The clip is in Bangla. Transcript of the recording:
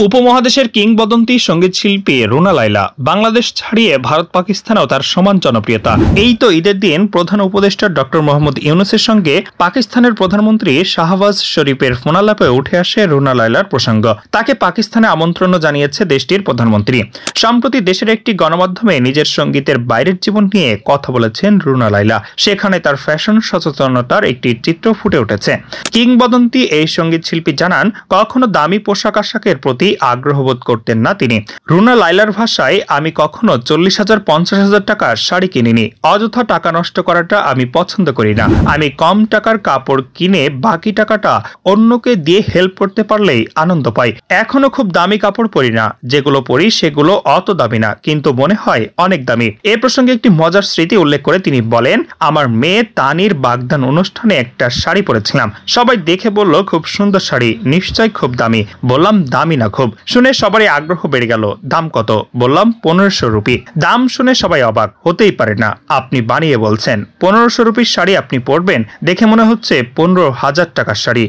উপমহাদেশের কিংবদন্তি সঙ্গীত শিল্পী রুনা লায়লা বাংলাদেশ ছাড়িয়ে ভারত পাকিস্তানেও তার সমান জনপ্রিয়তা। এই তো ঈদের দিন প্রধান উপদেষ্টা ডক্টর মোহাম্মদ ইউনূসের সঙ্গে পাকিস্তানের প্রধানমন্ত্রী শাহবাজ শরীফের ফোনালাপে উঠে আসে রুনা লায়লার প্রসঙ্গ। তাকে পাকিস্তানে আমন্ত্রণ জানিয়েছে দেশটির প্রধানমন্ত্রী। সম্প্রতি দেশের একটি গণমাধ্যমে নিজের সঙ্গীতের বাইরের জীবন নিয়ে কথা বলেছেন রুনা লায়লা। সেখানে তার ফ্যাশন সচেতনতার একটি চিত্র ফুটে উঠেছে। কিংবদন্তি এই সঙ্গীত শিল্পী জানান, কখনো দামি পোশাক আশাকের প্রতি আগ্রহ বোধ করতেন না তিনি। রুনা লায়লার ভাষায়, আমি কখনো 40,000 50,000 টাকার শাড়ি কিনিনি। অযথা টাকা নষ্ট করাটা আমি পছন্দ করি না। আমি কম টাকার কাপড় কিনে বাকি টাকাটা অন্যকে দিয়ে হেল্প করতে পারলেই আনন্দ পাই। এখনো খুব দামি কাপড় পরি না, যেগুলো পরি সেগুলো অত দামি না, কিন্তু মনে হয় অনেক দামি। এ প্রসঙ্গে একটি মজার স্মৃতি উল্লেখ করে তিনি বলেন, আমার মেয়ে তানির বাগদান অনুষ্ঠানে একটা শাড়ি পরেছিলাম। সবাই দেখে বলল, খুব সুন্দর শাড়ি, নিশ্চয় খুব দামি। বললাম, দামি না খুব। শুনে সবারই আগ্রহ বেড়ে গেল। দাম কত? বললাম 1500 রুপি। দাম শুনে সবাই অবাক। হতেই পারে না, আপনি বানিয়ে বলছেন 1500 রুপির শাড়ি আপনি পরবেন? দেখে মনে হচ্ছে 15,000 টাকার শাড়ি।